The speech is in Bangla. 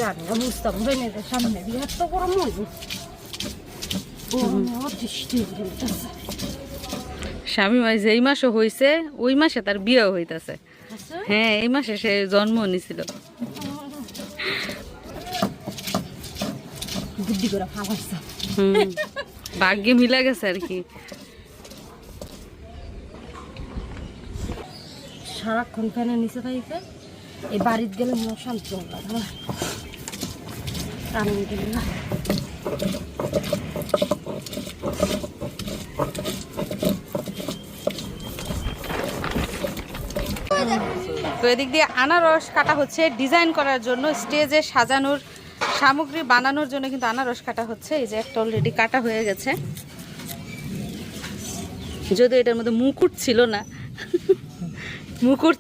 জানি না, বুঝতাম বেনেদের সামনে দিয়ে এত গরম হইব। গরমে অতিষ্ঠ হইতেছে। স্বামী মাই যেই মাসে হইছে ওই মাসে তার বিয়ে হইতাছে। হ্যাঁ, এই মাসে সে জন্ম নিছিল। বুদ্ধি করে ফালাইছে। ভাগ্যে মিলা গেছে আর কি। সারাক্ষণ ফ্যানের নিচে থাকছে, এই বাড়িতে গেলে মনে শান্তি লাগে না, কারেন্ট গেলে না। তো এদিক দিয়ে আনারস কাটা হচ্ছে ডিজাইন করার জন্য, স্টেজে সাজানোর সামগ্রী বানানোর জন্য কিন্তু আনারস কাটা হচ্ছে। এই যে একটা অলরেডি কাটা হয়ে গেছে, যদিও এটার মধ্যে মুকুট ছিল না, মুকুট